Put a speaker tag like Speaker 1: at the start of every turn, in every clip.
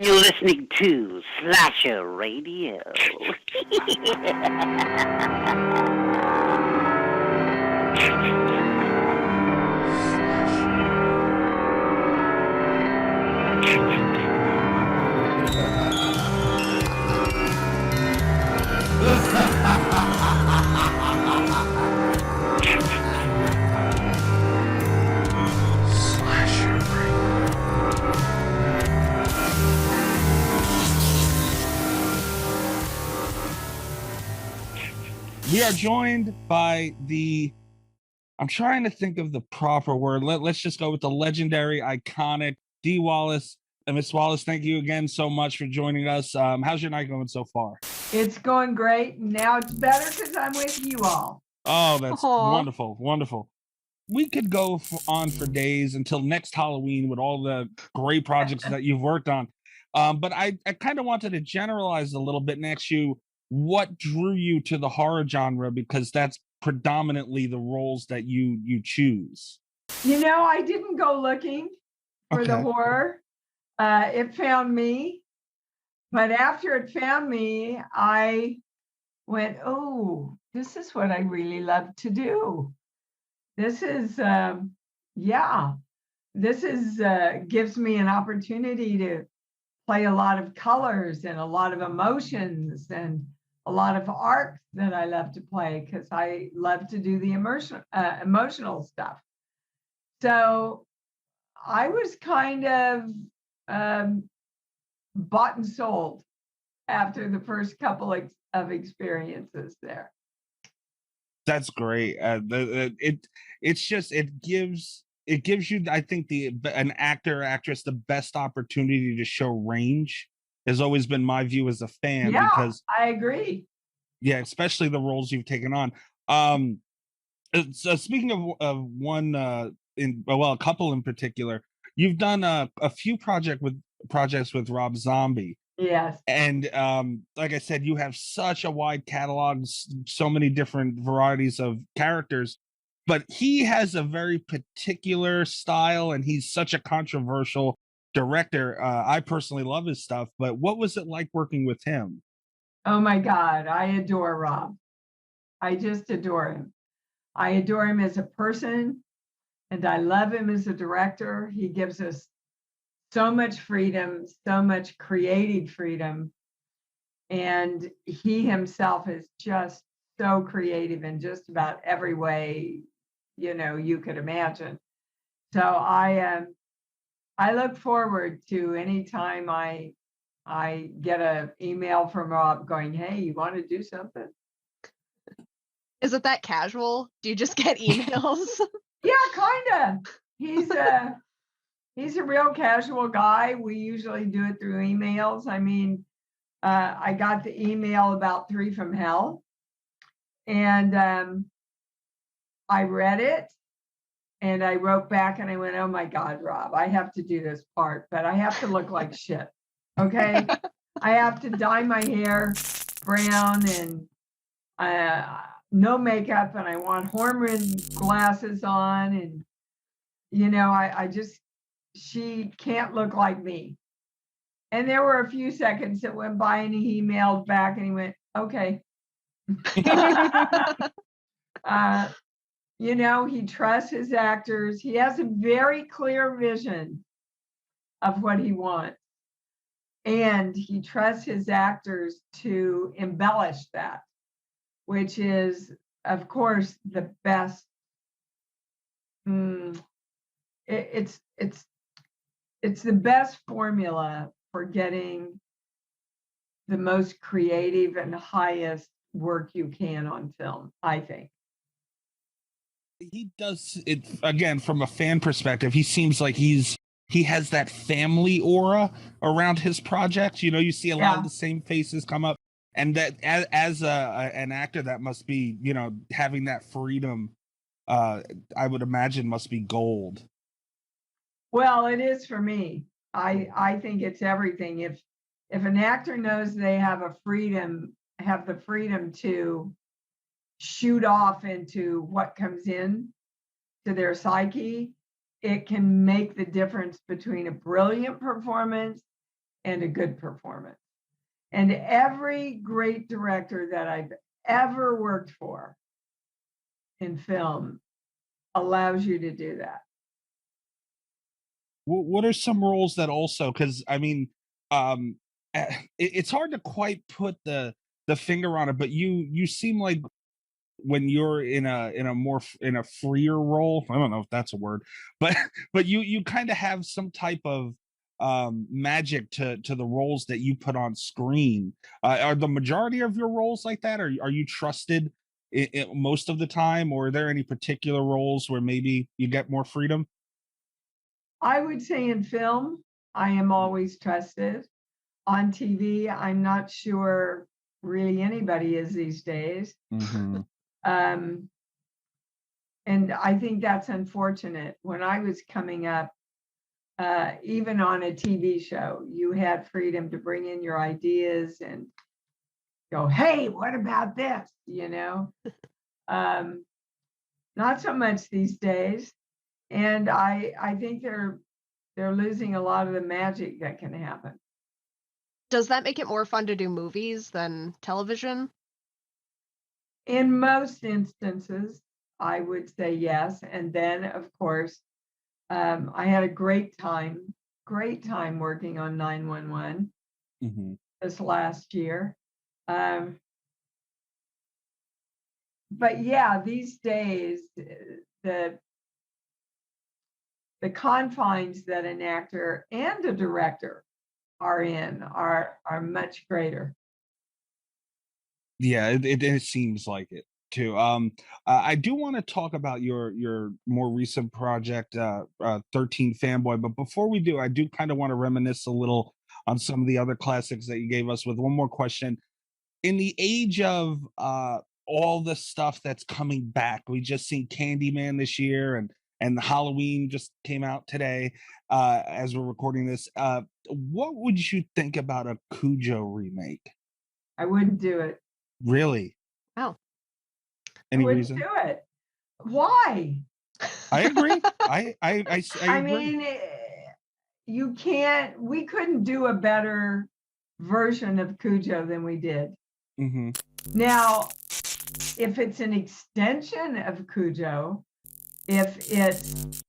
Speaker 1: You're listening to Slasher Radio.
Speaker 2: We are joined by I'm trying to think of the proper word. Let's just go with the legendary, iconic Dee Wallace. And Miss Wallace, thank you again so much for joining us. How's your night going so far?
Speaker 3: It's going great. Now it's better because I'm with you all.
Speaker 2: Oh, that's
Speaker 4: Aw.
Speaker 2: wonderful. Wonderful. We could go on for days until next Halloween with all the great projects that you've worked on. But I kind of wanted to generalize a little bit and ask you what drew you to the horror genre, because that's predominantly the roles that you choose.
Speaker 3: You know, I didn't go looking for the
Speaker 2: Okay.
Speaker 3: horror. It found me. But after it found me, I went, oh, this is what I really love to do. This is, gives me an opportunity to play a lot of colors and a lot of emotions and a lot of arcs that I love to play because I love to do the emotional stuff. So I was kind of bought and sold after the first couple of experiences there.
Speaker 2: That's great. It gives you, I think, an actor or actress the best opportunity to show range. Has always been my view as a fan.
Speaker 3: Yeah,
Speaker 2: Because
Speaker 3: I agree.
Speaker 2: yeah, especially the roles you've taken on. So speaking of one, a couple in particular, you've done a few projects with Rob Zombie.
Speaker 3: Yes.
Speaker 2: And like I said, you have such a wide catalog, so many different varieties of characters, but he has a very particular style and he's such a controversial director. I personally love his stuff, but what was it like working with him?
Speaker 3: Oh my God, I adore Rob. I just adore him. I adore him as a person and I love him as a director. He gives us so much freedom, so much creative freedom. And he himself is just so creative in just about every way, you could imagine. So I look forward to any time I get an email from Rob going, hey, you want to do something?
Speaker 4: Is it that casual? Do you just get emails?
Speaker 3: Yeah, kind of. He's a real casual guy. We usually do it through emails. I mean, I got the email about 3 from Hell, and I read it, and I wrote back, and I went, "Oh my God, Rob, I have to do this part, but I have to look like shit. Okay, I have to dye my hair brown and no makeup, and I want horn-rimmed glasses on, and she can't look like me." And there were a few seconds that went by and he emailed back and he went, okay. He trusts his actors. He has a very clear vision of what he wants. And he trusts his actors to embellish that, which is, of course, the best. It's the best formula for getting the most creative and highest work you can on film, I think.
Speaker 2: He does it again from a fan perspective. He seems like he has that family aura around his projects. You see a lot of the same faces come up, and that as an actor, that must be, having that freedom. I would imagine must be gold.
Speaker 3: Well, it is for me. I think it's everything. If an actor knows they have the freedom to shoot off into what comes in to their psyche, it can make the difference between a brilliant performance and a good performance. And every great director that I've ever worked for in film allows you to do that.
Speaker 2: What are some roles that also, because I mean, it's hard to quite put the finger on it, but you seem like when you're in a freer role, I don't know if that's a word, but but you kind of have some type of magic to the roles that you put on screen. Are the majority of your roles like that? Are you trusted most of the time, or are there any particular roles where maybe you get more freedom?
Speaker 3: I would say in film, I am always trusted. On TV, I'm not sure really anybody is these days.
Speaker 2: Mm-hmm.
Speaker 3: Um, and I think that's unfortunate. When I was coming up, even on a TV show, you had freedom to bring in your ideas and go, hey, what about this? Not so much these days. And I think they're losing a lot of the magic that can happen.
Speaker 4: Does that make it more fun to do movies than television?
Speaker 3: In most instances, I would say yes. And then, of course, I had a great time working on 911
Speaker 2: Mm-hmm.
Speaker 3: this last year. But yeah, these days, the confines that an actor and a director are in are much greater.
Speaker 2: Yeah, it seems like it too. I do want to talk about your more recent project, 13 Fanboy. But before we do, I do kind of want to reminisce a little on some of the other classics that you gave us with one more question. In the age of all the stuff that's coming back, we just seen Candyman this year, and Halloween just came out today as we're recording this. What would you think about a Cujo remake?
Speaker 3: I wouldn't do it.
Speaker 2: Really?
Speaker 4: Oh.
Speaker 2: Any
Speaker 3: I wouldn't
Speaker 2: reason?
Speaker 3: do it. Why?
Speaker 2: I agree. I
Speaker 3: I
Speaker 2: agree.
Speaker 3: mean, you can't, we couldn't do a better version of Cujo than we did.
Speaker 2: Hmm.
Speaker 3: Now, if it's an extension of Cujo, if it's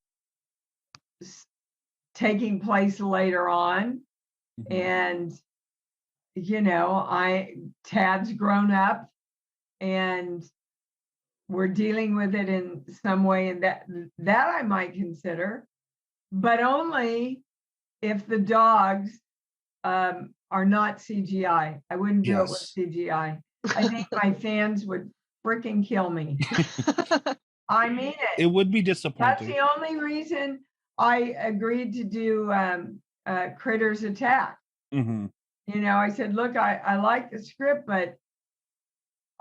Speaker 3: taking place later on, and Tad's grown up and we're dealing with it in some way, and that I might consider, but only if the dogs are not CGI. I wouldn't do it with
Speaker 2: Yes.
Speaker 3: CGI. I think my fans would freaking kill me. I mean
Speaker 2: It
Speaker 3: it.
Speaker 2: would be
Speaker 3: That's
Speaker 2: disappointing.
Speaker 3: the only reason I agreed to do Critters Attack.
Speaker 2: Hmm.
Speaker 3: I said, look, I like the script, but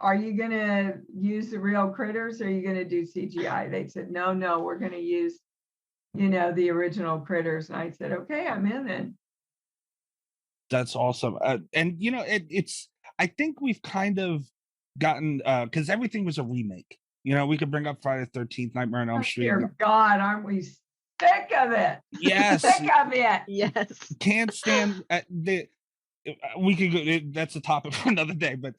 Speaker 3: are you going to use the real critters or are you going to do CGI? They said, no, we're going to use, the original critters. And I said, okay, I'm in then.
Speaker 2: That's awesome. And it's. I think we've kind of gotten because everything was a remake. We could bring up Friday the 13th, Nightmare on Elm
Speaker 3: Oh,
Speaker 2: Street.
Speaker 3: dear God, aren't we sick of it?
Speaker 2: Yes.
Speaker 3: Sick of it.
Speaker 4: Yes.
Speaker 2: Can't stand the. We could go. That's a topic for another day. But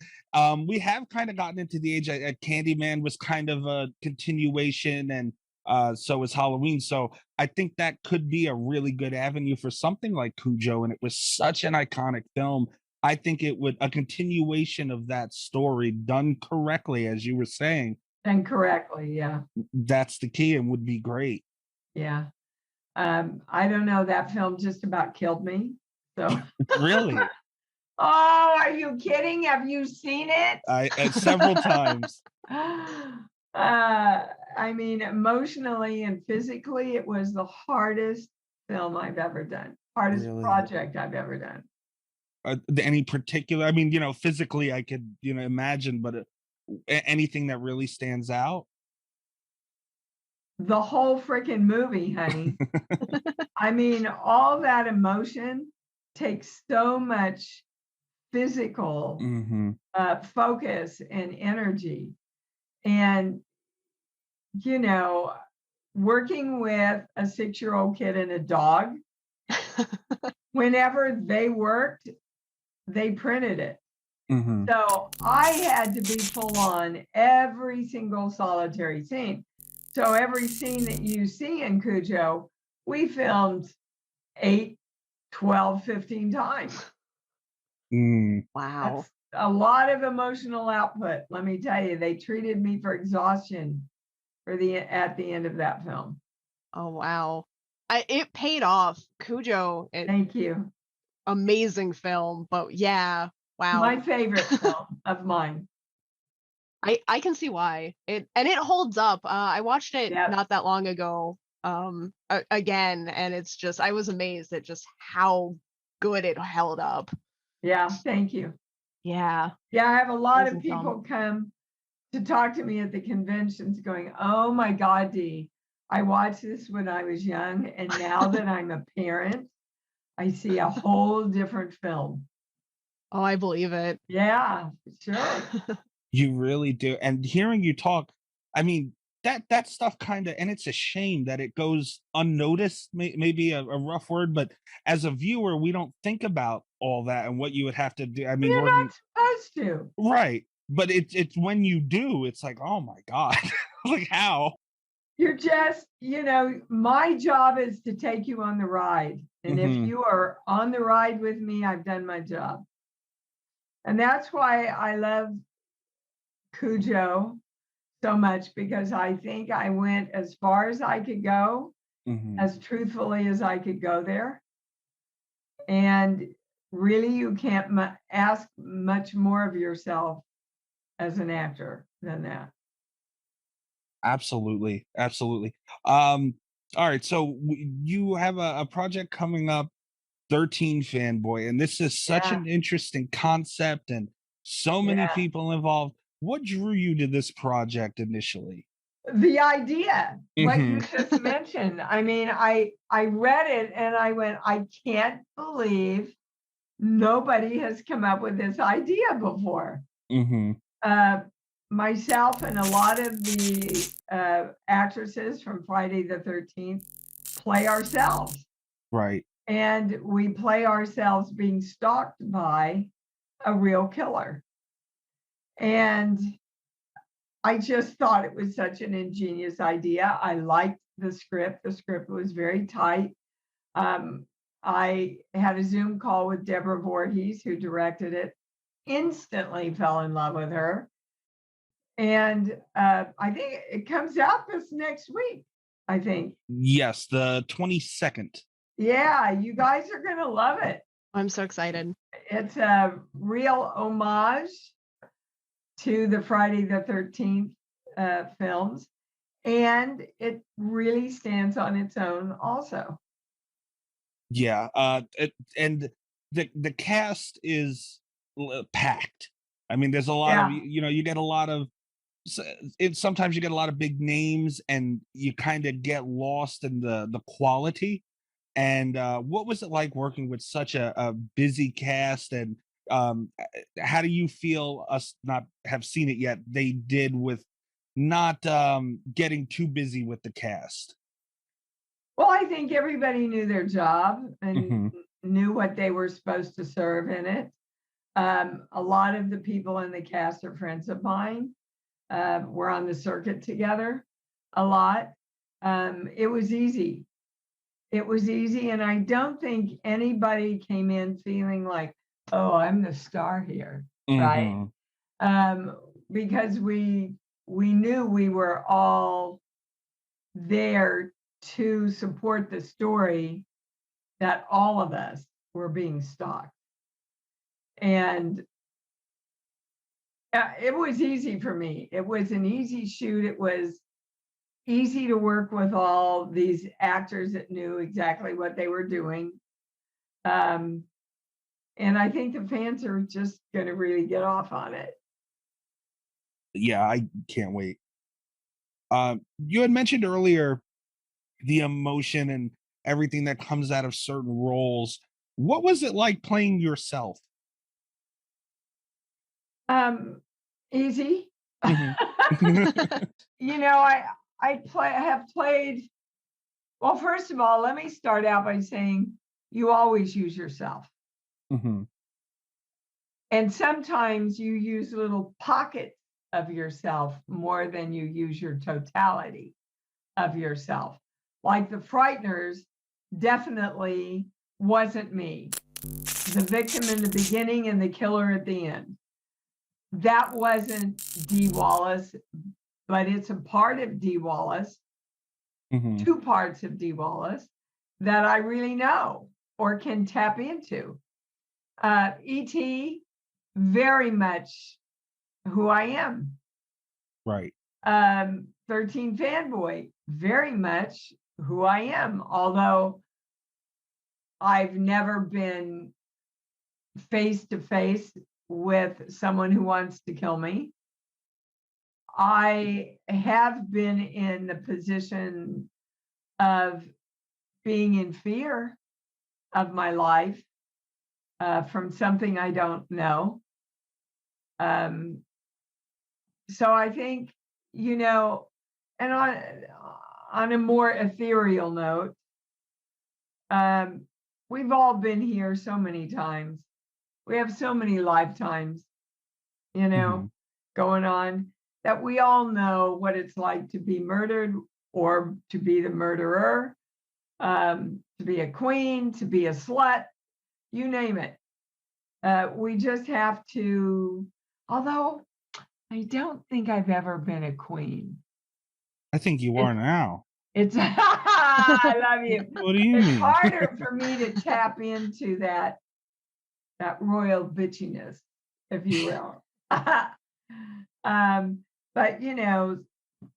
Speaker 2: we have kind of gotten into the age. Candyman was kind of a continuation, and so was Halloween. So I think that could be a really good avenue for something like Cujo. And it was such an iconic film. I think it would a continuation of that story done correctly, as you were saying.
Speaker 3: And correctly, yeah.
Speaker 2: That's the key, and would be great.
Speaker 3: Yeah. I don't know. That film just about killed me. So
Speaker 2: Really,
Speaker 3: oh, are you kidding? Have you seen it?
Speaker 2: I several times.
Speaker 3: I mean, emotionally and physically, it was the hardest film I've ever done. Hardest
Speaker 2: Really?
Speaker 3: project I've ever done.
Speaker 2: Any particular? I mean, physically, I could imagine, but anything that really stands out?
Speaker 3: The whole freaking movie, honey. I mean, all that emotion takes so much physical
Speaker 2: Hmm.
Speaker 3: focus and energy. And, working with a 6-year-old kid and a dog, whenever they worked, they printed it.
Speaker 2: Mm-hmm.
Speaker 3: So I had to be full on every single solitary scene. So every scene that you see in Cujo, we filmed 8, 12, 15 times.
Speaker 4: Wow.
Speaker 3: That's a lot of emotional output. Let me tell you, they treated me for exhaustion at the end of that film.
Speaker 4: Oh wow. It paid off. Cujo,
Speaker 3: Thank you.
Speaker 4: amazing film, but yeah, wow.
Speaker 3: My favorite film of mine.
Speaker 4: I can see why. It holds up. I watched it
Speaker 3: Yep.
Speaker 4: not that long ago again, and it's just I was amazed at just how good it held up.
Speaker 3: Yeah, thank you.
Speaker 4: Yeah.
Speaker 3: Yeah, I have a lot of
Speaker 4: Amazing film.
Speaker 3: people come to talk to me at the conventions going, oh my God, Dee, I watched this when I was young, and now that I'm a parent, I see a whole different film.
Speaker 4: Oh, I believe it.
Speaker 3: Yeah, sure.
Speaker 2: You really do. And hearing you talk, I mean, that stuff kind of, and it's a shame that it goes unnoticed, maybe a rough word, but as a viewer, we don't think about all that and what you would have to do. I mean,
Speaker 3: You're
Speaker 2: working
Speaker 3: not supposed to.
Speaker 2: right, but it's when you do, it's like, oh my God, like how?
Speaker 3: You're just, my job is to take you on the ride. And if
Speaker 2: Mhm.
Speaker 3: you are on the ride with me, I've done my job. And that's why I love Cujo so much, because I think I went as far as I could go,
Speaker 2: Mhm.
Speaker 3: as truthfully as I could go there. And really, you can't ask much more of yourself as an actor than that.
Speaker 2: Absolutely, absolutely. All right, so you have a project coming up, 13 Fanboy, and this is such
Speaker 3: Yeah,
Speaker 2: an interesting concept and so many
Speaker 3: yeah.
Speaker 2: people involved. What drew you to this project initially?
Speaker 3: The idea, what you
Speaker 2: Mhm.
Speaker 3: just mentioned. I mean, I read it and I went, I can't believe nobody has come up with this idea before.
Speaker 2: Mhm.
Speaker 3: Myself and a lot of the actresses from Friday the 13th play ourselves.
Speaker 2: Right.
Speaker 3: And we play ourselves being stalked by a real killer. And I just thought it was such an ingenious idea. I liked the script. The script was very tight. I had a Zoom call with Deborah Voorhees, who directed it, instantly fell in love with her. And I think it comes out this next week, I think.
Speaker 2: Yes, the 22nd.
Speaker 3: Yeah, you guys are going to love it.
Speaker 4: I'm so excited.
Speaker 3: It's a real homage to the Friday the 13th films, and it really stands on its own also.
Speaker 2: Yeah, and the cast is packed. I mean, there's a lot of,
Speaker 3: Yeah.
Speaker 2: you get a lot of sometimes you get a lot of big names and you kind of get lost in the quality. And what was it like working with such a busy cast? And how do you feel, us not have seen it yet, they did with not getting too busy with the cast?
Speaker 3: Well, I think everybody knew their job and
Speaker 2: Mhm.
Speaker 3: knew what they were supposed to serve in it. A lot of the people in the cast are friends of mine. We're on the circuit together a lot. It was easy. It was easy. And I don't think anybody came in feeling like, oh, I'm the star here, right?
Speaker 2: Mhm.
Speaker 3: Because we knew we were all there to support the story, that all of us were being stalked. And it was easy for me. It was an easy shoot. It was easy to work with all these actors that knew exactly what they were doing. And I think the fans are just going to really get off on it.
Speaker 2: Yeah, I can't wait. You had mentioned earlier the emotion and everything that comes out of certain roles. What was it like playing yourself?
Speaker 3: Easy.
Speaker 2: Mhm.
Speaker 3: I have played. Well, first of all, let me start out by saying you always use yourself.
Speaker 2: Mm-hmm.
Speaker 3: And sometimes you use little pockets of yourself more than you use your totality of yourself. Like the Frighteners definitely wasn't me. The victim in the beginning and the killer at the end. That wasn't Dee Wallace, but it's a part of Dee Wallace,
Speaker 2: Mm-hmm.
Speaker 3: 2 parts of Dee Wallace that I really know or can tap into. E.T., very much who I am.
Speaker 2: Right.
Speaker 3: 13 Fanboy, very much who I am, although I've never been face to face with someone who wants to kill me. I have been in the position of being in fear of my life from something I don't know. So I think, and on a more ethereal note, we've all been here so many times. We have so many lifetimes,
Speaker 2: Mm-hmm.
Speaker 3: going on, that we all know what it's like to be murdered or to be the murderer, to be a queen, to be a slut, you name it. We just have to, although I don't think I've ever been a queen.
Speaker 2: I think you are now.
Speaker 3: It's I love you.
Speaker 2: What do you
Speaker 3: It's
Speaker 2: mean?
Speaker 3: harder for me to tap into that royal bitchiness, if you will. But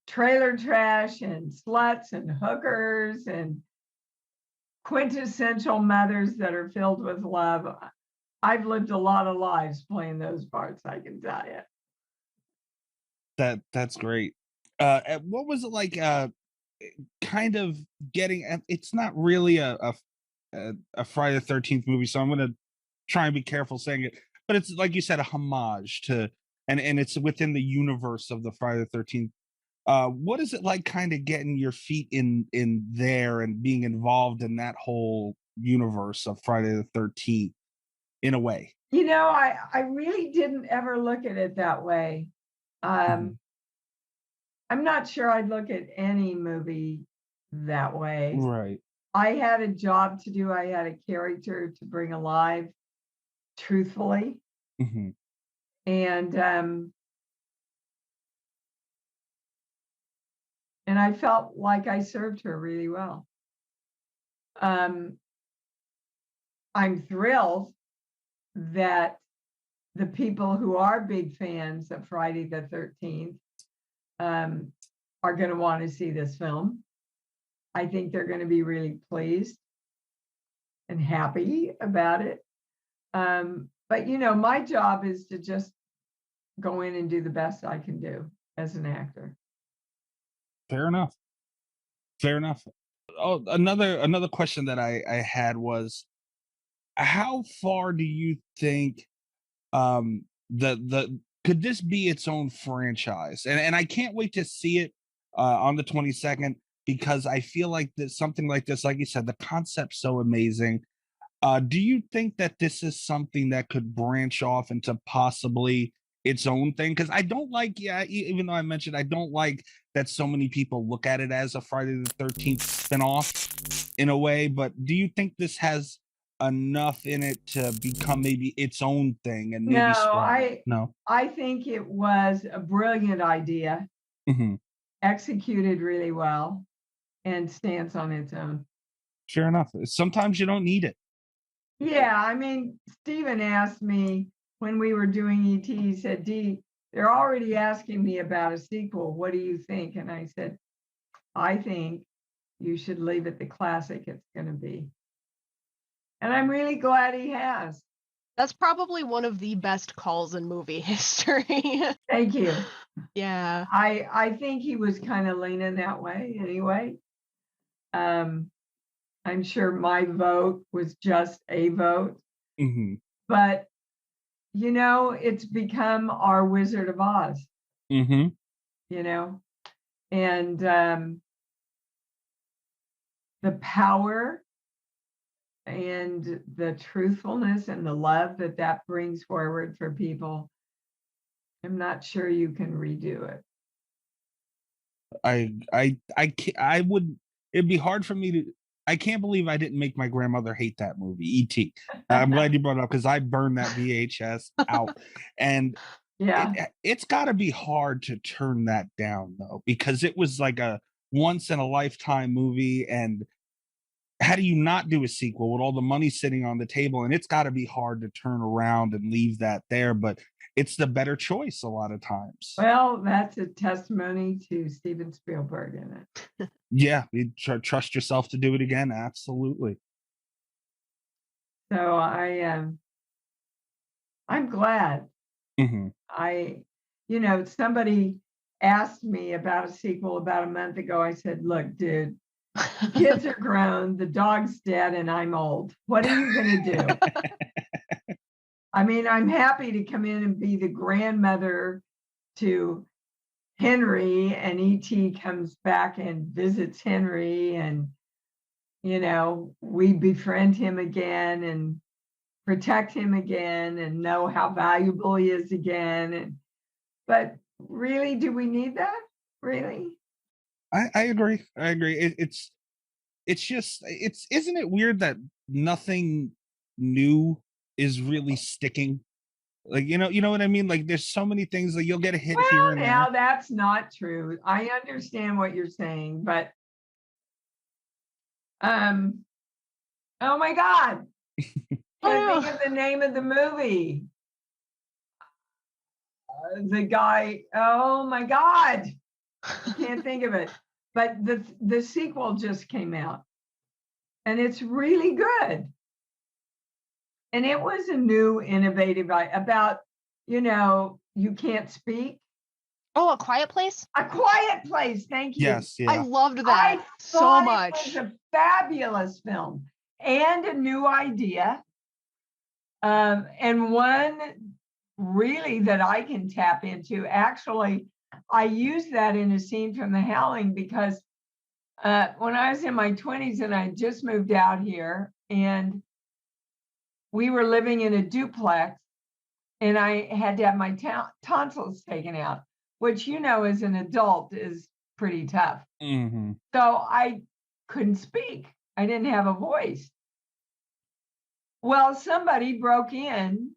Speaker 3: trailer trash and sluts and hookers and quintessential mothers that are filled with love. I've lived a lot of lives playing those parts, I can tell you.
Speaker 2: That's great. And what was it like? Kind of getting. It's not really a Friday the 13th movie, so I'm gonna try and be careful saying it. But it's like you said, a homage to, and it's within the universe of the Friday the 13th. What is it like, kind of getting your feet in there and being involved in that whole universe of Friday the 13th in a way?
Speaker 3: I really didn't ever look at it that way.
Speaker 2: Mhm.
Speaker 3: I'm not sure I'd look at any movie that way.
Speaker 2: Right.
Speaker 3: I had a job to do. I had a character to bring alive, truthfully.
Speaker 2: Hmm.
Speaker 3: And I felt like I served her really well. I'm thrilled that the people who are big fans of Friday the 13th are going to want to see this film. I think they're going to be really pleased and happy about it. But my job is to just go in and do the best I can do as an actor.
Speaker 2: Fair enough. Fair enough. Oh, another question that I had was, how far do you think the could this be its own franchise? And I can't wait to see it on the 22nd, because I feel like that something like this, like you said, the concept's so amazing. Do you think that this is something that could branch off into possibly its own thing? Because I don't like, yeah, even though I mentioned I don't like that so many people look at it as a Friday the 13th spinoff in a way, but do you think this has enough in it to become maybe its own thing and maybe
Speaker 3: No,
Speaker 2: spread? No.
Speaker 3: I think it was a brilliant idea,
Speaker 2: Hmm.
Speaker 3: executed really well, and stands on its own.
Speaker 2: Fair enough. Sometimes you don't need it.
Speaker 3: Yeah, I mean, Stephen asked me when we were doing ET, he said, Dee, they're already asking me about a sequel. What do you think? And I said, I think you should leave it the classic it's going to be. And I'm really glad he has.
Speaker 4: That's probably one of the best calls in movie history.
Speaker 3: Thank you.
Speaker 4: Yeah.
Speaker 3: I think he was kind of leaning that way anyway. I'm sure my vote was just a vote,
Speaker 2: Hmm.
Speaker 3: but it's become our Wizard of Oz,
Speaker 2: Hmm.
Speaker 3: and the power and the truthfulness and the love that that brings forward for people, I'm not sure you can redo it.
Speaker 2: I would. It'd be hard for me to. I can't believe I didn't make my grandmother hate that movie, E.T. I'm glad you brought it up because I burned that VHS out, and
Speaker 3: Yeah.
Speaker 2: it's got to be hard to turn that down though, because it was like a once in a lifetime movie, and how do you not do a sequel with all the money sitting on the table? And it's got to be hard to turn around and leave that there, but it's the better choice a lot of times.
Speaker 3: Well, that's a testimony to Steven Spielberg in it.
Speaker 2: Yeah, you trust yourself to do it again. Absolutely.
Speaker 3: So I'm glad.
Speaker 2: Hmm.
Speaker 3: Somebody asked me about a sequel about a month ago. I said, look, dude, the kids are grown, the dog's dead, and I'm old. What are you going to do? I mean, I'm happy to come in and be the grandmother to Henry, and E.T. comes back and visits Henry, and, we befriend him again and protect him again and know how valuable he is again. But really, do we need that? Really?
Speaker 2: I agree. I agree. It's just isn't it weird that nothing new is really sticking? Like you know what I mean? Like there's so many things that you'll get a hit here
Speaker 3: Well,
Speaker 2: and
Speaker 3: now
Speaker 2: there.
Speaker 3: that's not true. I understand what you're saying, but oh my God, can't think of the name of the movie. The guy, oh my God, I can't think of it. But the sequel just came out, and it's really good. And it was a new, innovative about, you can't speak.
Speaker 4: Oh, A Quiet Place?
Speaker 3: A Quiet Place. Thank you.
Speaker 2: Yes,
Speaker 4: I
Speaker 2: yeah.
Speaker 4: loved that
Speaker 3: I
Speaker 4: so
Speaker 3: thought
Speaker 4: much.
Speaker 3: it was a fabulous film and a new idea. And one really that I can tap into. Actually, I used that in a scene from The Howling because when I was in my 20s and I just moved out here, and we were living in a duplex, and I had to have my tonsils taken out, which, as an adult is pretty tough.
Speaker 2: Hmm.
Speaker 3: So I couldn't speak. I didn't have a voice. Well, somebody broke in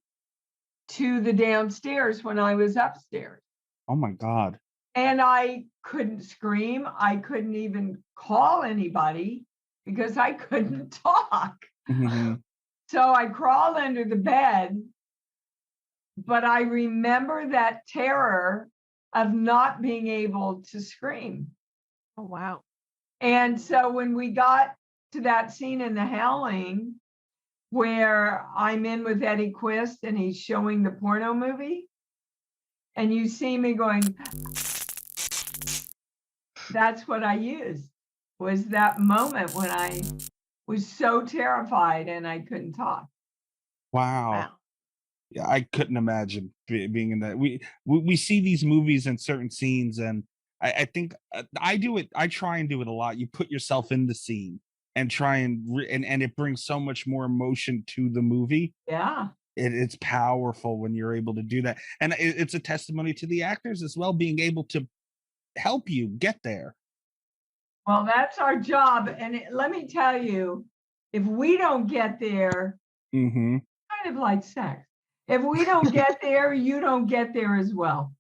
Speaker 3: to the downstairs when I was upstairs.
Speaker 2: Oh my God.
Speaker 3: And I couldn't scream. I couldn't even call anybody because I couldn't talk.
Speaker 2: Hmm.
Speaker 3: So I crawled under the bed, but I remember that terror of not being able to scream.
Speaker 4: Oh, wow.
Speaker 3: And so when we got to that scene in The Howling, where I'm in with Eddie Quist and he's showing the porno movie, and you see me going, that's what I used, was that moment when I was so terrified and I couldn't talk.
Speaker 2: Wow.
Speaker 4: Wow.
Speaker 2: Yeah, I couldn't imagine being in that. We see these movies and certain scenes, and I think I do it. I try and do it a lot. You put yourself in the scene and try and it brings so much more emotion to the movie.
Speaker 3: Yeah.
Speaker 2: It's powerful when you're able to do that, and it's a testimony to the actors as well, being able to help you get there.
Speaker 3: Well, that's our job. And let me tell you, if we don't get there,
Speaker 2: Hmm.
Speaker 3: kind of like sex, if we don't get there, you don't get there as well.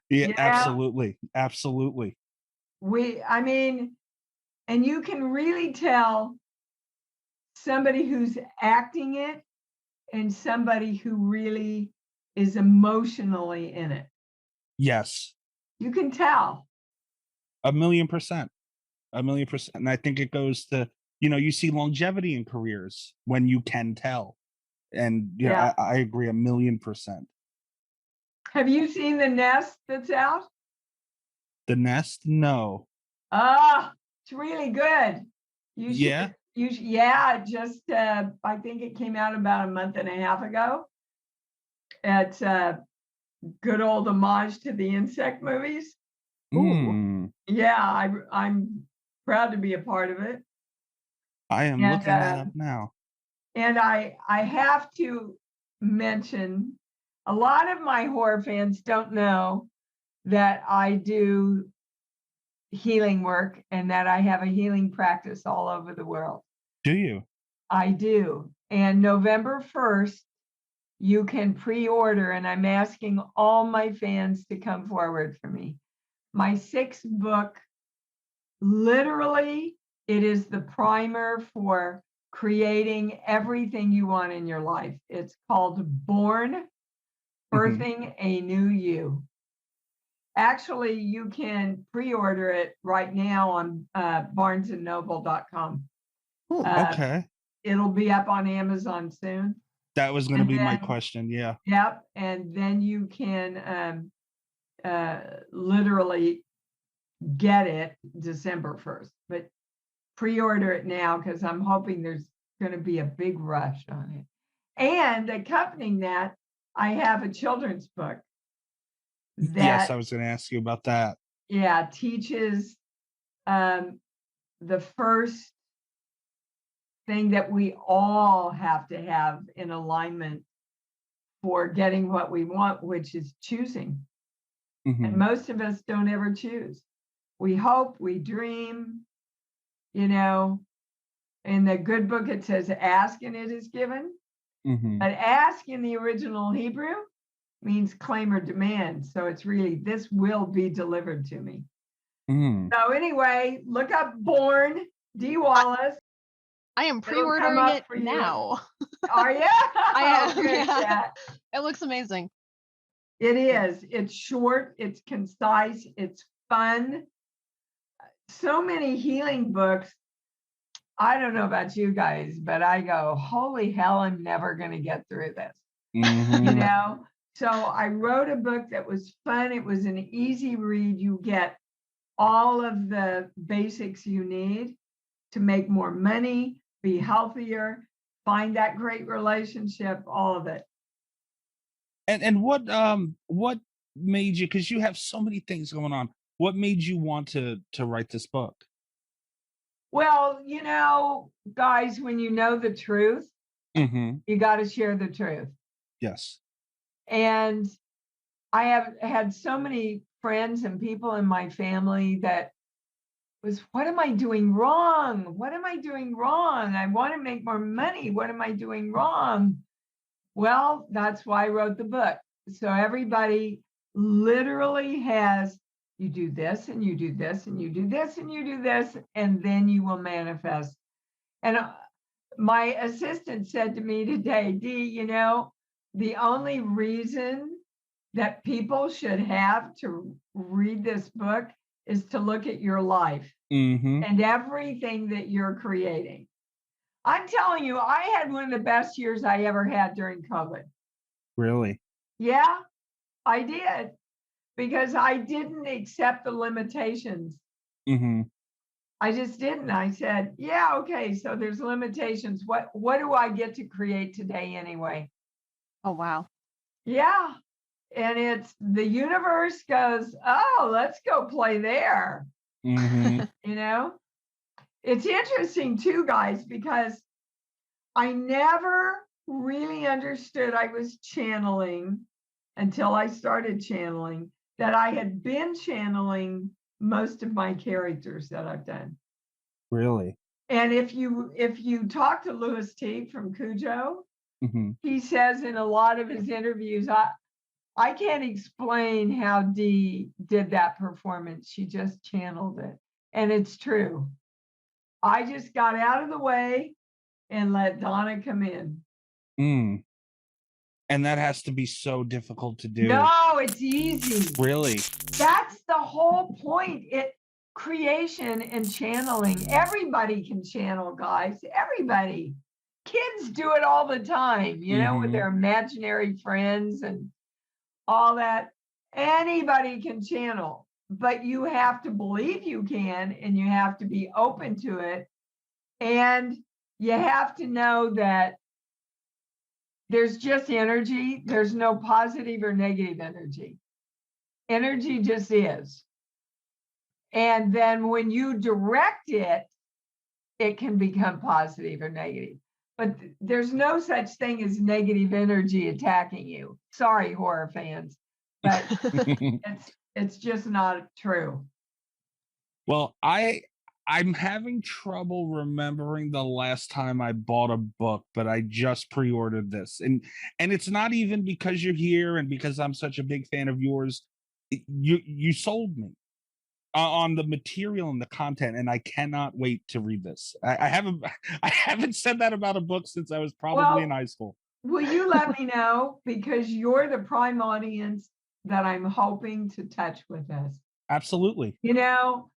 Speaker 2: Yeah,
Speaker 3: Yeah.
Speaker 2: absolutely, absolutely.
Speaker 3: I mean, and you can really tell somebody who's acting it and somebody who really is emotionally in it.
Speaker 2: Yes,
Speaker 3: You can tell.
Speaker 2: 1,000,000%, 1,000,000%, and I think it goes to you see longevity in careers when you can tell, and
Speaker 3: Yeah.
Speaker 2: I agree 1,000,000%.
Speaker 3: Have you seen The Nest that's out?
Speaker 2: The Nest, no.
Speaker 3: Ah, it's really good. You
Speaker 2: Yeah.
Speaker 3: should. Yeah. Just I think it came out about a month and a half ago. It's a good old homage to the insect movies. Ooh.
Speaker 2: Mm.
Speaker 3: Yeah, I'm proud to be a part of it.
Speaker 2: I am
Speaker 3: And,
Speaker 2: looking that up now.
Speaker 3: And I have to mention, a lot of my horror fans don't know that I do healing work and that I have a healing practice all over the world.
Speaker 2: Do you?
Speaker 3: I do. And November 1st, you can pre-order, and I'm asking all my fans to come forward for me. My 6th book, literally, it is the primer for creating everything you want in your life. It's called Born, Birthing a New You. Actually, you can pre-order it right now on barnesandnoble.com.
Speaker 2: Okay.
Speaker 3: It'll be up on Amazon soon.
Speaker 2: That was going to be my question. Yeah.
Speaker 3: Yep. And then you can literally get it December 1st. But pre-order it now because I'm hoping there's going to be a big rush on it. And accompanying that, I have a children's book that,
Speaker 2: Yes, I was going to ask you about that.
Speaker 3: yeah, teaches the first thing that we all have to have in alignment for getting what we want, which is choosing. And most of us don't ever choose. We hope, we dream, you know. In the good book, it says, ask and it is given. But ask in the original Hebrew means claim or demand. So it's really, this will be delivered to me. So anyway, look up Born, Dee Wallace.
Speaker 4: I am pre-ordering it now.
Speaker 3: Are you?
Speaker 4: I am.
Speaker 3: Yeah.
Speaker 4: It looks amazing.
Speaker 3: It is. It's short, it's concise, it's fun. So many healing books. I don't know about you guys, but I go, holy hell, I'm never going to get through this. You know? So I wrote a book that was fun. It was an easy read. You get all of the basics you need to make more money, be healthier, find that great relationship, all of it.
Speaker 2: And what made you, because you have so many things going on, what made you want to write this book?
Speaker 3: Well, you know, guys, when you know the truth, you got to share the truth.
Speaker 2: Yes.
Speaker 3: And I have had so many friends and people in my family that was, what am I doing wrong? What am I doing wrong? I want to make more money. What am I doing wrong? Well, that's why I wrote the book. So everybody literally has, you do this and you do this and you do this and you do this, and then you will manifest. And my assistant said to me today, Dee, you know, the only reason that people should have to read this book is to look at your life and everything that you're creating. I'm telling you, I had one of the best years I ever had during COVID.
Speaker 2: Really?
Speaker 3: Yeah, I did. Because I didn't accept the limitations. I just didn't. I said, yeah, okay, so there's limitations. What do I get to create today anyway?
Speaker 4: Oh, wow.
Speaker 3: Yeah. And it's the universe goes, oh, let's go play there. You know, it's interesting too, guys, because I never really understood I was channeling until I started channeling, that I had been channeling most of my characters that I've done.
Speaker 2: Really?
Speaker 3: And if you talk to Louis Teague from Cujo, he says in a lot of his interviews, I can't explain how Dee did that performance. She just channeled it. And it's true. I just got out of the way and let Donna come in.
Speaker 2: And that has to be so difficult to do.
Speaker 3: No, it's easy.
Speaker 2: Really?
Speaker 3: That's the whole point. Creation and channeling. Everybody can channel, guys. Everybody. Kids do it all the time, you know, with their imaginary friends and all that. Anybody can channel, but you have to believe you can, and you have to be open to it. And you have to know that there's just energy. There's no positive or negative energy. Energy just is. And then when you direct it, it can become positive or negative. But there's no such thing as negative energy attacking you. Sorry, horror fans, but it's just not true.
Speaker 2: Well, I'm having trouble remembering the last time I bought a book, but I just pre-ordered this. And it's not even because you're here and because I'm such a big fan of yours. You sold me on the material and the content, and I cannot wait to read this. I haven't I haven't said that about a book since I was probably in high school. Will
Speaker 3: you let me know? Because you're the prime audience that I'm hoping to touch with this.
Speaker 2: Absolutely.
Speaker 3: You know,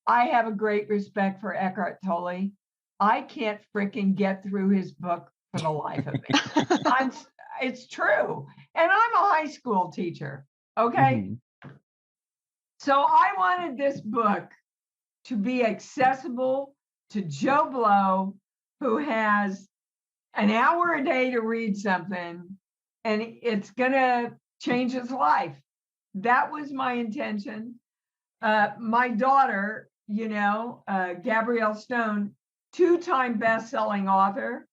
Speaker 3: I have a great respect for Eckhart Tolle. I can't freaking get through his book for the life of me. It's true. And I'm a high school teacher. Okay. Mm-hmm. So I wanted this book to be accessible to Joe Blow, who has an hour a day to read something, and it's going to change his life. That was my intention. My daughter, Gabrielle Stone, 2-time best-selling author,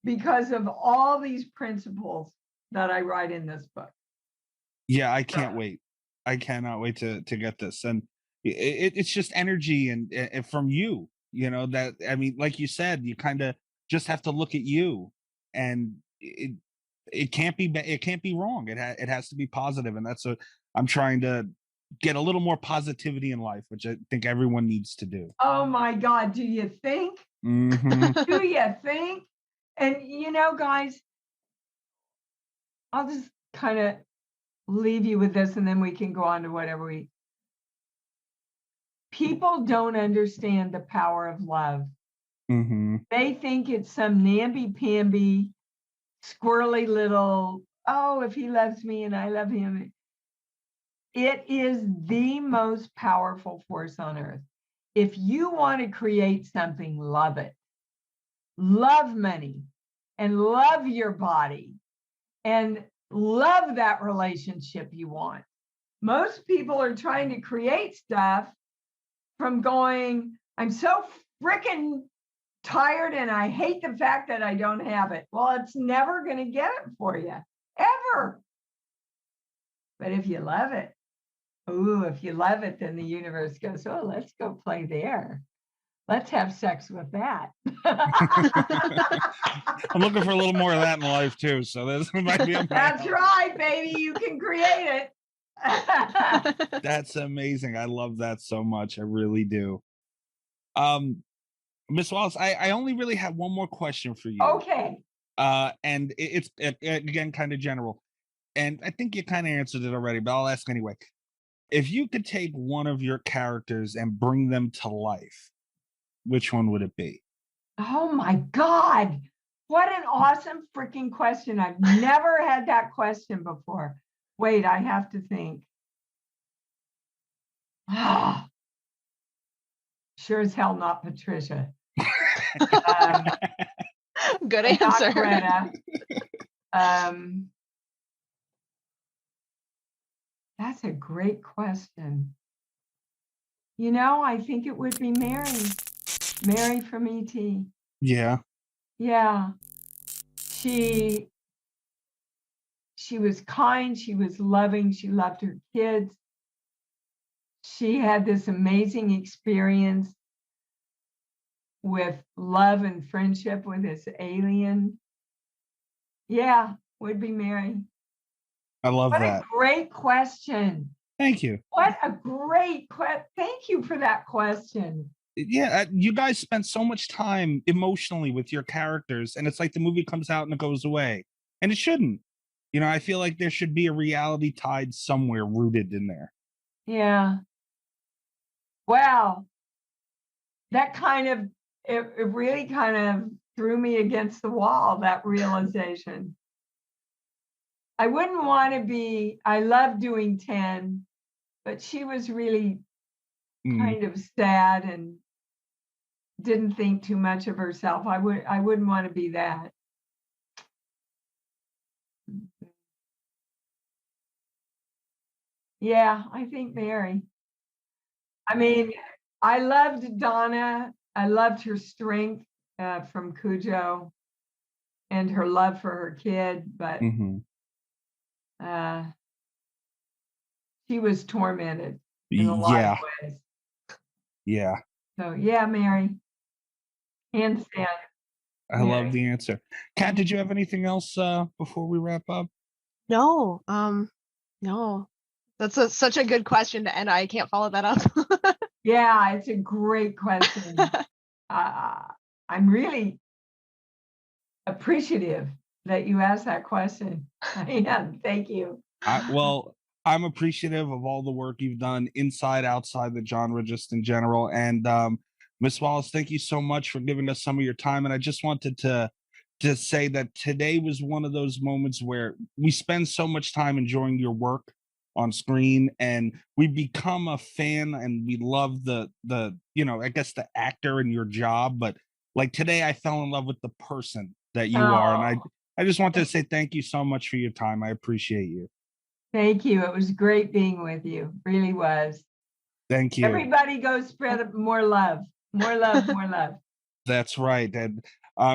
Speaker 3: because of all these principles that I write in this book.
Speaker 2: Yeah, I can't wait. I cannot wait to get this. And it's just energy and from you, that, I mean, like you said, you kind of just have to look at you, and it can't be wrong. It has to be positive, and that's I'm trying to get a little more positivity in life, which I think everyone needs to do.
Speaker 3: Oh my God, do you think?
Speaker 2: Mm-hmm.
Speaker 3: Do you think? And guys, I'll just kind of leave you with this, and then we can go on to whatever people don't understand the power of love.
Speaker 2: Mm-hmm.
Speaker 3: They think it's some namby-pamby, squirrely little, oh, if he loves me and I love him. It is the most powerful force on earth. If you want to create something, love it. Love money and love your body and love that relationship you want. Most people are trying to create stuff from going, I'm so freaking tired and I hate the fact that I don't have it. Well, it's never going to get it for you, ever. But if you love it, then the universe goes, oh, let's go play there. Let's have sex with that.
Speaker 2: I'm looking for a little more of that in life too. So this might be
Speaker 3: That's right, baby. You can create
Speaker 2: it. That's amazing. I love that so much. I really do. Miss Wallace, I only really have one more question for you.
Speaker 3: Okay.
Speaker 2: And it's again kind of general, and I think you kind of answered it already, but I'll ask anyway. If you could take one of your characters and bring them to life, which one would it be?
Speaker 3: Oh my God. What an awesome freaking question. I've never had that question before. Wait, I have to think. Sure as hell not Patricia.
Speaker 4: Good answer.
Speaker 3: Not Greta. That's a great question. I think it would be Mary. Mary from E.T.
Speaker 2: Yeah.
Speaker 3: Yeah. She was kind, she was loving, she loved her kids. She had this amazing experience with love and friendship with this alien. Yeah, would be Mary.
Speaker 2: I love that.
Speaker 3: What a great question.
Speaker 2: Thank you.
Speaker 3: What a great question. Thank you for that question.
Speaker 2: Yeah, you guys spent so much time emotionally with your characters, and it's like the movie comes out and it goes away, and it shouldn't. I feel like there should be a reality tide somewhere rooted in there.
Speaker 3: Yeah. Wow. That it really kind of threw me against the wall, that realization. I wouldn't want to be, I love doing 10, but she was really kind of sad and didn't think too much of herself. I wouldn't want to be that. Yeah, I think Mary. I mean, I loved Donna. I loved her strength from Cujo and her love for her kid, but
Speaker 2: Mhm.
Speaker 3: she was tormented in a lot of ways.
Speaker 2: Yeah.
Speaker 3: So yeah, Mary, hands down.
Speaker 2: I love
Speaker 3: Mary.
Speaker 2: the answer. Kat, did you have anything else before we wrap up?
Speaker 4: No, no. That's such a good question to end. I can't follow that up.
Speaker 3: Yeah, it's a great question. I'm really appreciative that you asked that question. I am. Thank you.
Speaker 2: Well, I'm appreciative of all the work you've done inside, outside the genre, just in general. And Miss Wallace, thank you so much for giving us some of your time. And I just wanted to say that today was one of those moments where we spend so much time enjoying your work on screen, and we become a fan, and we love the I guess the actor in your job. But like today, I fell in love with the person that you are, and
Speaker 3: Oh,
Speaker 2: I just wanted to say thank you so much for your time. I appreciate you.
Speaker 3: thank you. It was great being with you. Really was.
Speaker 2: Thank you.
Speaker 3: Everybody go spread more love. More love, more love.
Speaker 2: That's right. And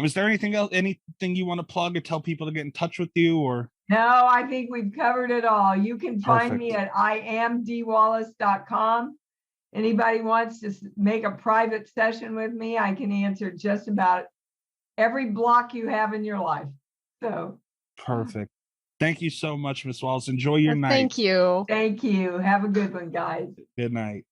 Speaker 2: is there anything else, anything you want to plug or tell people to get in touch with you, or?
Speaker 3: No, I think we've covered it all. You can find me
Speaker 2: Perfect.
Speaker 3: at iamdwallace.com. Anybody wants to make a private session with me, I can answer just about every block you have in your life. So
Speaker 2: Perfect. Thank you so much, Miss Wallace. Enjoy your night.
Speaker 4: Thank you.
Speaker 3: thank you. Have a good one, guys.
Speaker 2: Good night.